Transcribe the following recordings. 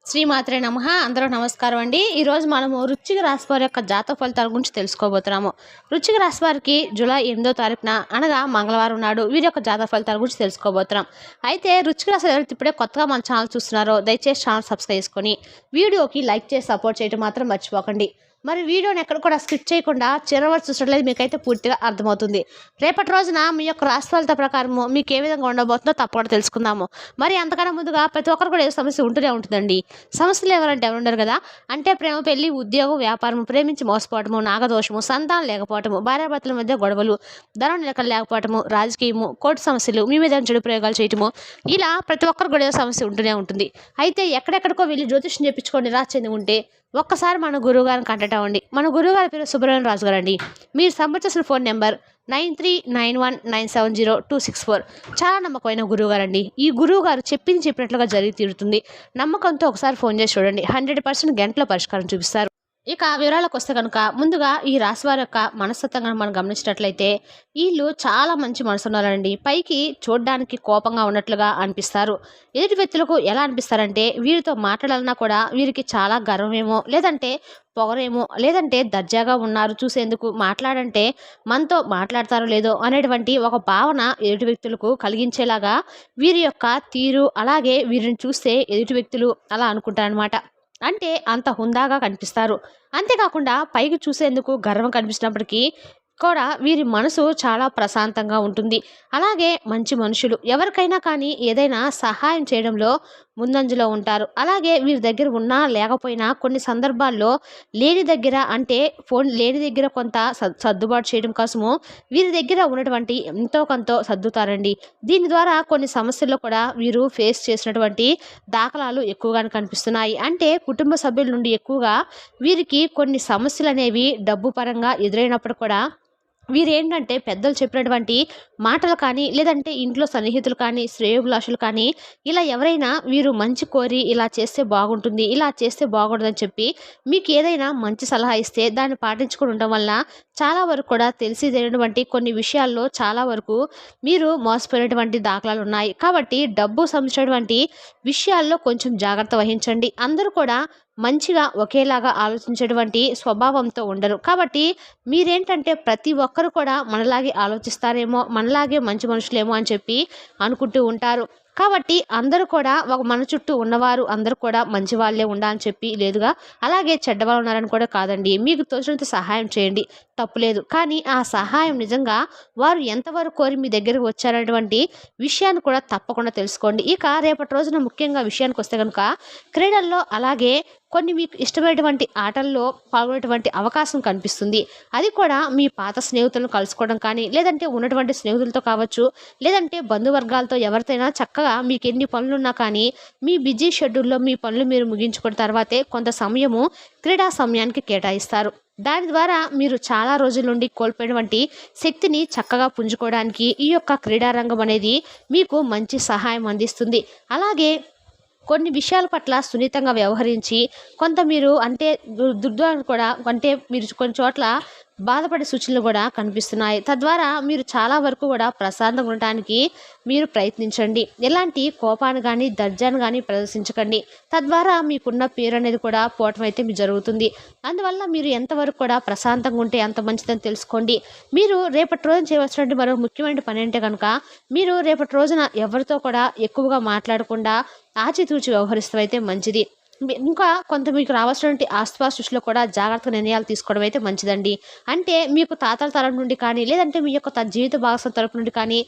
శ్రీమాత్రే నమః. అందరూ నమస్కారం అండి. ఈరోజు మనము వృశ్చిక రాశి వారి యొక్క జాతక ఫలితాల గురించి తెలుసుకోబోతున్నాము. వృశ్చిక రాశి వారికి జూలై 8వ తారీఖున అనగా మంగళవారం నాడు వీరి యొక్క జాతక ఫలితాల గురించి తెలుసుకోబోతున్నాం. అయితే వృశ్చిక రాశి ఎవరైతే ఇప్పుడే కొత్తగా మన ఛానల్ చూస్తున్నారో దయచేసి ఛానల్ సబ్స్క్రైబ్ చేసుకొని వీడియోకి లైక్ చేసి సపోర్ట్ చేయడం మాత్రం మర్చిపోకండి. మరి వీడియోని ఎక్కడ కూడా స్కిప్ చేయకుండా చివరి వరకు చూసినట్లయితే మీకైతే పూర్తిగా అర్థమవుతుంది. రేపటి రోజున మీ యొక్క రాశి ఫలిత ప్రకారము మీకు ఏ విధంగా ఉండబోతుందో తప్పకుండా తెలుసుకుందాము. మరి అంతకన్నా ముందుగా ప్రతి ఒక్కరు కూడా ఏ సమస్య ఉంటూనే ఉంటుందండి. సమస్యలు ఎవరంటే ఎవరు ఉండరు కదా. అంటే ప్రేమ, పెళ్లి, ఉద్యోగం, వ్యాపారం, ప్రేమించి మోసపోవటము, నాగదోషము, సంతానం లేకపోవటము, భార్యాభర్తల మధ్య గొడవలు, ధనం నిలకడ లేకపోవటము, రాజకీయము, కోర్టు సమస్యలు, మీ మీద చెడు ప్రయోగాలు చేయటము, ఇలా ప్రతి ఒక్కరు కూడా సమస్య ఉంటూనే ఉంటుంది. అయితే ఎక్కడెక్కడికో వెళ్ళి జ్యోతిష్యం చెప్పించుకొని నిరాశ చెంది ఉంటే ఒక్కసారి మన గురువుగారిని కాంటాక్ట్ అవ్వండి. మన గురువుగారి పేరు సుబ్రహ్మణ్యం రాజు గారు అండి. మీరు సంప్రదించిన ఫోన్ నెంబర్ 9391970264. చాలా నమ్మకమైన గురువుగారు అండి. ఈ గురువుగారు చెప్పినట్లుగా జరిగి తీరుతుంది. నమ్మకంతో ఒకసారి ఫోన్ చేసి చూడండి. 100% గంటలో పరిష్కారం చూపిస్తారు. ఇక వివరాలకు వస్తే కనుక ముందుగా ఈ రాశి వారి యొక్క మనస్తత్వంగా మనం గమనించినట్లయితే వీళ్ళు చాలా మంచి మనసు ఉన్నారండి. పైకి చూడడానికి కోపంగా ఉన్నట్లుగా అనిపిస్తారు. ఎదుటి వ్యక్తులకు ఎలా అనిపిస్తారంటే వీరితో మాట్లాడాలన్నా కూడా వీరికి చాలా గర్వమేమో, లేదంటే పొగరేమో, లేదంటే దర్జాగా ఉన్నారు చూసేందుకు, మాట్లాడంటే మనతో మాట్లాడతారో లేదో అనేటువంటి ఒక భావన ఎదుటి వ్యక్తులకు కలిగించేలాగా వీరి యొక్క తీరు, అలాగే వీరిని చూస్తే ఎదుటి వ్యక్తులు అలా అనుకుంటారనమాట. అంటే అంత హుందాగా కనిపిస్తారు. అంతేకాకుండా పైకి చూసేందుకు గర్వం కనిపించినప్పటికీ కూడా వీరి మనసు చాలా ప్రశాంతంగా ఉంటుంది. అలాగే మంచి మనుషులు, ఎవరికైనా కానీ ఏదైనా సహాయం చేయడంలో ముందంజలో ఉంటారు. అలాగే వీరి దగ్గర ఉన్నా లేకపోయినా కొన్ని సందర్భాల్లో లేని దగ్గర, అంటే ఫోన్ లేని దగ్గర కొంత సర్దుబాటు చేయడం కోసము వీరి దగ్గర ఉన్నటువంటి ఎంతో కొంత సర్దుతారండి. దీని ద్వారా కొన్ని సమస్యల్లో కూడా వీరు ఫేస్ చేసినటువంటి దాఖలాలు ఎక్కువగానే కనిపిస్తున్నాయి. అంటే కుటుంబ సభ్యుల నుండి ఎక్కువగా వీరికి కొన్ని సమస్యలు అనేవి డబ్బు పరంగా ఎదురైనప్పుడు కూడా వీరేంటంటే పెద్దలు చెప్పినటువంటి మాటలు కానీ, లేదంటే ఇంట్లో సన్నిహితులు కానీ, శ్రేయోభిలాషులు కానీ, ఇలా ఎవరైనా వీరు మంచి కోరి ఇలా చేస్తే బాగుంటుంది, ఇలా చేస్తే బాగుంటుందని చెప్పి మీకు ఏదైనా మంచి సలహా ఇస్తే దాన్ని పాటించుకుని ఉండడం వల్ల చాలా వరకు కూడా తెలిసి తెలియనటువంటి కొన్ని విషయాల్లో చాలా వరకు మీరు మోసపోయినటువంటి దాఖలాలు ఉన్నాయి. కాబట్టి డబ్బు సంబంధించినటువంటి విషయాల్లో కొంచెం జాగ్రత్త వహించండి. అందరూ కూడా మంచిగా ఒకేలాగా ఆలోచించేటువంటి స్వభావంతో ఉండరు. కాబట్టి మీరేంటంటే ప్రతి ఒక్కరు కూడా మనలాగే ఆలోచిస్తారేమో, మనలాగే మంచి మనుషులేమో అని చెప్పి అనుకుంటూ ఉంటారు. కాబట్టి అందరూ కూడా మన చుట్టూ ఉన్నవారు అందరూ కూడా మంచి వాళ్ళే ఉండాలని చెప్పి లేదుగా, అలాగే చెడ్డవాళ్ళు ఉన్నారని కూడా కాదండి. మీకు తోచినంత సహాయం చేయండి, తప్పులేదు. కానీ ఆ సహాయం నిజంగా వారు ఎంతవరకు కోరి మీ దగ్గరకు వచ్చారనేటువంటి విషయాన్ని కూడా తప్పకుండా తెలుసుకోండి. ఇక రేపటి రోజున ముఖ్యంగా విషయానికి వస్తే కనుక క్రీడల్లో, అలాగే కొన్ని మీకు ఇష్టమైనటువంటి ఆటల్లో పాల్గొనేటువంటి అవకాశం కనిపిస్తుంది. అది కూడా మీ పాత స్నేహితులను కలుసుకోవడం కానీ, లేదంటే ఉన్నటువంటి స్నేహితులతో కావచ్చు, లేదంటే బంధువర్గాలతో ఎవరితోనైనా చక్కగా మీకు ఎన్ని పనులున్నా కానీ మీ బిజీ షెడ్యూల్లో మీ పనులు మీరు ముగించుకున్న తర్వాతే కొంత సమయము క్రీడా సమయానికి కేటాయిస్తారు. దాని ద్వారా మీరు చాలా రోజుల నుండి కోల్పోయినటువంటి శక్తిని చక్కగా పుంజుకోవడానికి ఈ యొక్క క్రీడారంగం అనేది మీకు మంచి సహాయం అందిస్తుంది. అలాగే కొన్ని విషయాల పట్ల సున్నితంగా వ్యవహరించి కొంత మీరు అంటే దుర్దాన్ని కూడా, అంటే మీరు కొన్ని చోట్ల బాధపడే సూచనలు కూడా కనిపిస్తున్నాయి. తద్వారా మీరు చాలా వరకు కూడా ప్రశాంతంగా ఉండటానికి మీరు ప్రయత్నించండి. ఎలాంటి కోపాన్ని కానీ, దర్జాను కానీ ప్రదర్శించకండి. తద్వారా మీకున్న పేరు అనేది కూడా పోవటం అయితే మీకు జరుగుతుంది. అందువల్ల మీరు ఎంతవరకు కూడా ప్రశాంతంగా ఉంటే అంత మంచిదని తెలుసుకోండి. మీరు రేపటి రోజున చేయవలసినటువంటి మరో ముఖ్యమైన పని అంటే కనుక మీరు రేపటి రోజున ఎవరితో కూడా ఎక్కువగా మాట్లాడకుండా ఆచితూచి వ్యవహరిస్తూ అయితే మంచిది. ఇంకా కొంత మీకు రావాల్సినటువంటి ఆస్తిపాస్తుల విషయంలో కూడా జాగ్రత్తగా నిర్ణయాలు తీసుకోవడం అయితే మంచిదండి. అంటే మీకు తాతల తరం నుండి కానీ, లేదంటే మీ యొక్క జీవిత భాగస్వామి తరపు నుండి కానీ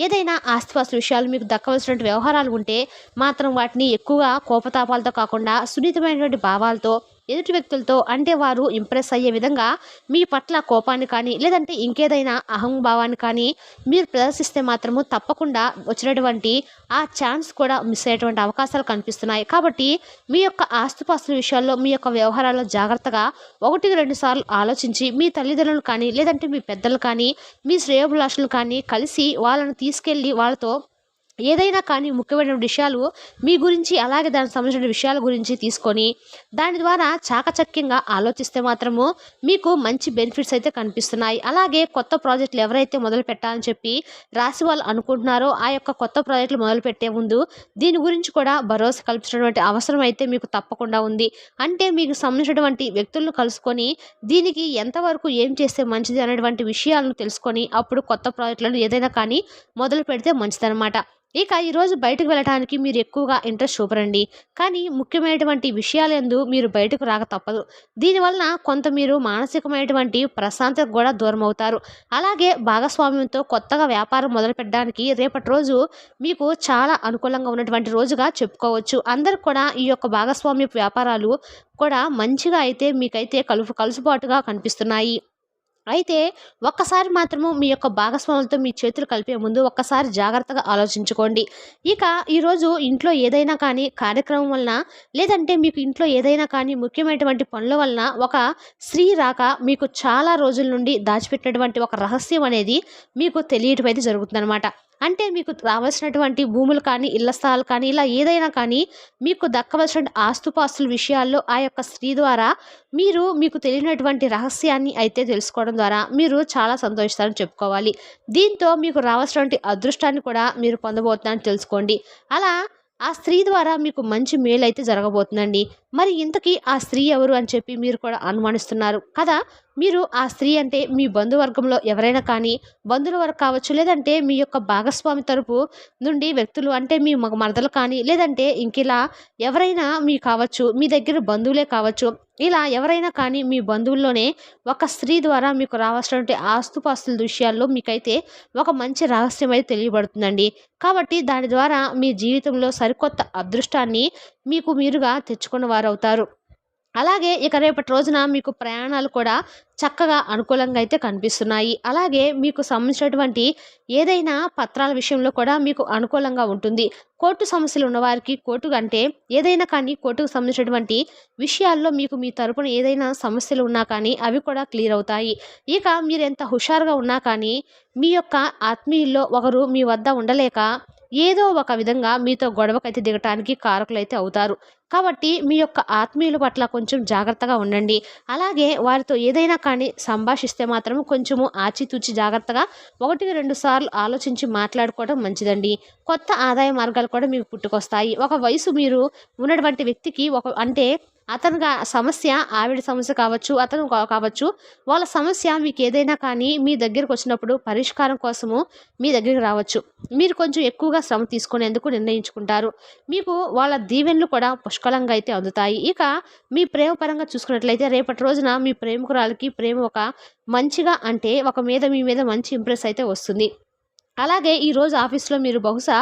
ఏదైనా ఆస్తిపాస్తుల విషయాలు మీకు దక్కవలసినటువంటి వ్యవహారాలు ఉంటే మాత్రం వాటిని ఎక్కువగా కోపతాపాలతో కాకుండా సున్నితమైనటువంటి భావాలతో ఎదుటి వ్యక్తులతో, అంటే వారు ఇంప్రెస్ అయ్యే విధంగా మీ పట్ల కోపాన్ని కానీ, లేదంటే ఇంకేదైనా అహంభావాన్ని కానీ మీరు ప్రదర్శిస్తే మాత్రము తప్పకుండా వచ్చినటువంటి ఆ ఛాన్స్ కూడా మిస్ అయ్యేటువంటి అవకాశాలు కనిపిస్తున్నాయి. కాబట్టి మీ యొక్క ఆస్తిపాస్తుల విషయాల్లో, మీ యొక్క వ్యవహారాల్లో జాగ్రత్తగా 1-2 సార్లు ఆలోచించి మీ తల్లిదండ్రులు కానీ, లేదంటే మీ పెద్దలు కానీ, మీ శ్రేయోభిలాషులు కానీ కలిసి వాళ్ళని తీసుకెళ్ళి వాళ్ళతో ఏదైనా కానీ ముఖ్యమైన విషయాలు మీ గురించి అలాగే దానికి సంబంధించిన విషయాల గురించి తీసుకొని దాని ద్వారా చాకచక్యంగా ఆలోచిస్తే మాత్రము మీకు మంచి బెనిఫిట్స్ అయితే కనిపిస్తున్నాయి. అలాగే కొత్త ప్రాజెక్టులు ఎవరైతే మొదలు పెట్టాలని చెప్పి రాశి వాళ్ళు అనుకుంటున్నారో ఆ యొక్క కొత్త ప్రాజెక్టులు మొదలుపెట్టే ముందు దీని గురించి కూడా భరోసా కల్పించినటువంటి అవసరం అయితే మీకు తప్పకుండా ఉంది. అంటే మీకు సంబంధించినటువంటి వ్యక్తులను కలుసుకొని దీనికి ఎంతవరకు ఏం చేస్తే మంచిది అనేటువంటి విషయాలను తెలుసుకొని అప్పుడు కొత్త ప్రాజెక్టులను ఏదైనా కానీ మొదలు పెడితే మంచిదన్నమాట. ఇక ఈరోజు బయటకు వెళ్ళటానికి మీరు ఎక్కువగా ఇంట్రెస్ట్ చూపరండి. కానీ ముఖ్యమైనటువంటి విషయాలందు మీరు బయటకు రాక తప్పదు. దీనివలన కొంత మీరు మానసికమైనటువంటి ప్రశాంతతకు కూడా దూరం అవుతారు. అలాగే భాగస్వామ్యంతో కొత్తగా వ్యాపారం మొదలుపెట్టడానికి రేపటి రోజు మీకు చాలా అనుకూలంగా ఉన్నటువంటి రోజుగా చెప్పుకోవచ్చు. అందరూ కూడా ఈ యొక్క భాగస్వామ్యపు వ్యాపారాలు కూడా మంచిగా అయితే మీకైతే కలుసుబాటుగా కనిపిస్తున్నాయి. అయితే ఒక్కసారి మాత్రము మీ యొక్క భాగస్వాములతో మీ చేతులు కలిపే ముందు ఒక్కసారి జాగ్రత్తగా ఆలోచించుకోండి. ఇక ఈరోజు ఇంట్లో ఏదైనా కానీ కార్యక్రమం వలన లేదంటే మీకు ఇంట్లో ఏదైనా కానీ ముఖ్యమైనటువంటి పనుల వలన ఒక స్త్రీ రాక మీకు చాలా రోజుల నుండి దాచిపెట్టినటువంటి ఒక రహస్యం అనేది మీకు తెలియటం అయితే జరుగుతుందన్నమాట. అంటే మీకు రావాల్సినటువంటి భూములు కానీ ఇళ్ల స్థలాలు కానీ ఇలా ఏదైనా కానీ మీకు దక్కవలసిన ఆస్తుపాస్తుల విషయాల్లో ఆ యొక్క స్త్రీ ద్వారా మీకు తెలియనటువంటి రహస్యాన్ని అయితే తెలుసుకోవడం ద్వారా మీరు చాలా సంతోషిస్తారని చెప్పుకోవాలి. దీంతో మీకు రావాల్సినటువంటి అదృష్టాన్ని కూడా మీరు పొందబోతున్నారని తెలుసుకోండి. అలా ఆ స్త్రీ ద్వారా మీకు మంచి మేలు అయితే జరగబోతుందండి. మరి ఇంతకీ ఆ స్త్రీ ఎవరు అని చెప్పి మీరు కూడా అనుమానిస్తున్నారు కదా. మీరు ఆ స్త్రీ అంటే మీ బంధువర్గంలో ఎవరైనా కానీ బంధువుల వరకు కావచ్చు, లేదంటే మీ యొక్క భాగస్వామి తరపు నుండి వ్యక్తులు అంటే మీ మరదలు కానీ లేదంటే ఇంకిలా ఎవరైనా మీ కావచ్చు, మీ దగ్గర బంధువులే కావచ్చు. ఇలా ఎవరైనా కానీ మీ బంధువుల్లోనే ఒక స్త్రీ ద్వారా మీకు రావాల్సినటువంటి ఆస్తుపాస్తుల విషయాల్లో మీకైతే ఒక మంచి రహస్యం అయితే తెలియబడుతుందండి. కాబట్టి దాని ద్వారా మీ జీవితంలో సరికొత్త అదృష్టాన్ని మీకు మీరుగా తెచ్చుకున్న వారు అవుతారు. అలాగే ఇక రేపటి రోజున మీకు ప్రయాణాలు కూడా చక్కగా అనుకూలంగా అయితే కనిపిస్తున్నాయి. అలాగే మీకు సంబంధించినటువంటి ఏదైనా పత్రాల విషయంలో కూడా మీకు అనుకూలంగా ఉంటుంది. కోర్టు సమస్యలు ఉన్నవారికి కోర్టు అంటే ఏదైనా కానీ కోర్టుకు సంబంధించినటువంటి విషయాల్లో మీకు మీ తరపున ఏదైనా సమస్యలు ఉన్నా కానీ అవి కూడా క్లియర్ అవుతాయి. ఇక మీరు ఎంత హుషారుగా ఉన్నా కానీ మీ యొక్క ఆత్మీయుల్లో ఒకరు మీ వద్ద ఉండలేక ఏదో ఒక విధంగా మీతో గొడవకైతే దిగటానికి కారకులైతే అవుతారు. కాబట్టి మీ యొక్క ఆత్మీయుల పట్ల కొంచెం జాగ్రత్తగా ఉండండి. అలాగే వారితో ఏదైనా కానీ సంభాషిస్తే మాత్రం కొంచెము ఆచితూచి జాగ్రత్తగా 1-2 సార్లు ఆలోచించి మాట్లాడుకోవడం మంచిదండి. కొత్త ఆదాయ మార్గాలు కూడా మీకు పుట్టుకొస్తాయి. ఒక వయసు మీరు ఉన్నటువంటి వ్యక్తికి అంటే అతనిగా సమస్య ఆవిడ సమస్య కావచ్చు, అతను కావచ్చు, వాళ్ళ సమస్య మీకు ఏదైనా కానీ మీ దగ్గరకు వచ్చినప్పుడు పరిష్కారం కోసము మీ దగ్గరికి రావచ్చు. మీరు కొంచెం ఎక్కువగా శ్రమ తీసుకునేందుకు నిర్ణయించుకుంటారు. మీకు వాళ్ళ దీవెనలు కూడా పుష్కలంగా అయితే అందుతాయి. ఇక మీ ప్రేమ పరంగా చూసుకున్నట్లయితే రేపటి రోజున మీ ప్రేమికురాలకి ప్రేమ ఒక మంచిగా అంటే మీ మీద మంచి ఇంప్రెస్ అయితే వస్తుంది. అలాగే ఈరోజు ఆఫీస్లో మీరు బహుశా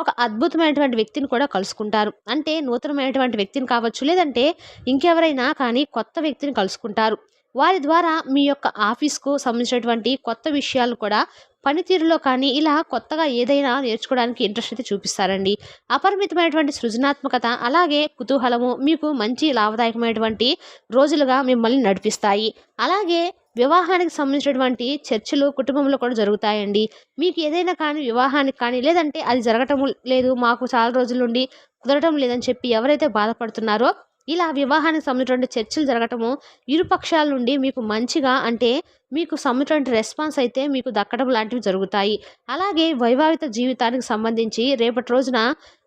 ఒక అద్భుతమైనటువంటి వ్యక్తిని కూడా కలుసుకుంటారు. అంటే నూతనమైనటువంటి వ్యక్తిని కావచ్చు, లేదంటే ఇంకెవరైనా కానీ కొత్త వ్యక్తిని కలుసుకుంటారు. వారి ద్వారా మీ యొక్క ఆఫీస్కు సంబంధించినటువంటి కొత్త విషయాలు కూడా పనితీరులో కానీ ఇలా కొత్తగా ఏదైనా నేర్చుకోవడానికి ఇంట్రెస్ట్ అయితే చూపిస్తారండి. అపరిమితమైనటువంటి సృజనాత్మకత అలాగే కుతూహలము మీకు మంచి లాభదాయకమైనటువంటి రోజులుగా మిమ్మల్ని నడిపిస్తాయి. అలాగే వివాహానికి సంబంధించినటువంటి చర్చలు కుటుంబంలో కూడా జరుగుతాయండి. మీకు ఏదైనా కానీ వివాహానికి కానీ లేదంటే అది జరగటం లేదు, మాకు చాలా రోజుల నుండి కుదరటం లేదని చెప్పి ఎవరైతే బాధపడుతున్నారో ఇలా వివాహానికి సంబంధించినటువంటి చర్చలు జరగటము ఇరు పక్షాల నుండి మీకు మంచిగా అంటే మీకు సంబంధించిన రెస్పాన్స్ అయితే మీకు దక్కడం లాంటివి జరుగుతాయి. అలాగే వైవాహిక జీవితానికి సంబంధించి రేపటి రోజున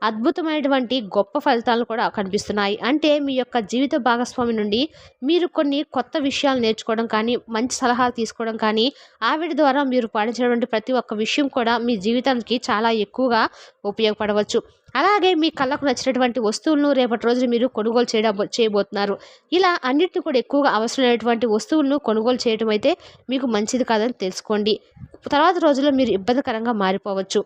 అద్భుతమైనటువంటి గొప్ప ఫలితాలు కూడా కనిపిస్తున్నాయి. అంటే మీ యొక్క జీవిత భాగస్వామి నుండి మీరు కొన్ని కొత్త విషయాలు నేర్చుకోవడం కానీ మంచి సలహాలు తీసుకోవడం కానీ ఆవిడ ద్వారా మీరు పాటించినటువంటి ప్రతి ఒక్క విషయం కూడా మీ జీవితానికి చాలా ఎక్కువగా ఉపయోగపడవచ్చు. అలాగే మీ కళ్ళకు నచ్చినటువంటి వస్తువులను రేపటి రోజున మీరు కొనుగోలు చేయబోతున్నారు. ఇలా అన్నిటిని కూడా ఎక్కువగా అవసరమైనటువంటి వస్తువులను కొనుగోలు చేయడం అయితే మీకు మంచిది కాదని తెలుసుకోండి. తర్వాత రోజుల్లో మీరు ఇబ్బందికరంగా మారిపోవచ్చు.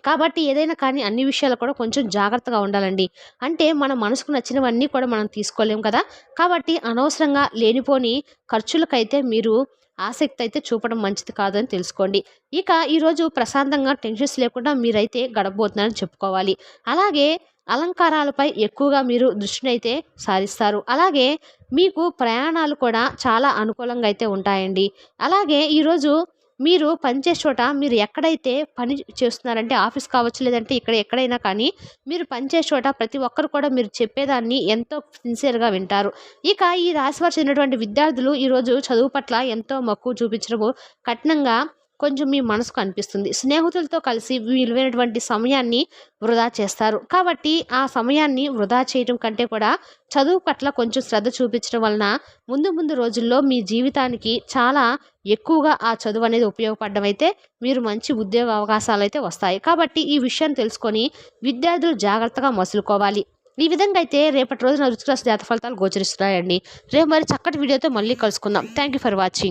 కాబట్టి ఏదైనా కానీ అన్ని విషయాలు కూడా కొంచెం జాగ్రత్తగా ఉండాలండి. అంటే మన మనసుకు నచ్చినవన్నీ కూడా మనం తీసుకోలేం కదా. కాబట్టి అనవసరంగా లేనిపోని ఖర్చులకైతే మీరు ఆసక్తి అయితే చూపడం మంచిది కాదని తెలుసుకోండి. ఇక ఈరోజు ప్రశాంతంగా టెన్షన్స్ లేకుండా మీరైతే గడపబోతున్నారని చెప్పుకోవాలి. అలాగే అలంకారాలపై ఎక్కువగా మీరు దృష్టిని అయితే సారిస్తారు. అలాగే మీకు ప్రయాణాలు కూడా చాలా అనుకూలంగా అయితే ఉంటాయండి. అలాగే ఈరోజు మీరు పనిచేసే చోట మీరు ఎక్కడైతే పని చేస్తున్నారంటే ఆఫీస్ కావచ్చు, లేదంటే ఇక్కడ ఎక్కడైనా కానీ మీరు పనిచేసే చోట ప్రతి ఒక్కరు కూడా మీరు చెప్పేదాన్ని ఎంతో సిన్సియర్‌గా వింటారు. ఇక ఈ రాశివారు చెందినటువంటి విద్యార్థులు ఈరోజు చదువు పట్ల ఎంతో మక్కువ చూపించడము కఠినంగా కొంచెం మీ మనసుకు అనిపిస్తుంది. స్నేహితులతో కలిసి విలువైనటువంటి సమయాన్ని వృధా చేస్తారు. కాబట్టి ఆ సమయాన్ని వృధా చేయటం కంటే కూడా చదువు పట్ల కొంచెం శ్రద్ధ చూపించడం వలన ముందు ముందు రోజుల్లో మీ జీవితానికి చాలా ఎక్కువగా ఆ చదువు అనేది ఉపయోగపడడం అయితే మీరు మంచి ఉద్యోగ అవకాశాలు అయితే వస్తాయి. కాబట్టి ఈ విషయాన్ని తెలుసుకొని విద్యార్థులు జాగ్రత్తగా మసులుకోవాలి. ఈ విధంగా అయితే రేపటి రోజున వృశ్చిక రాశి జాతక ఫలితాలు గోచరిస్తున్నాయండి. రేపు మరి చక్కటి వీడియోతో మళ్ళీ కలుసుకుందాం. Thank you for watching.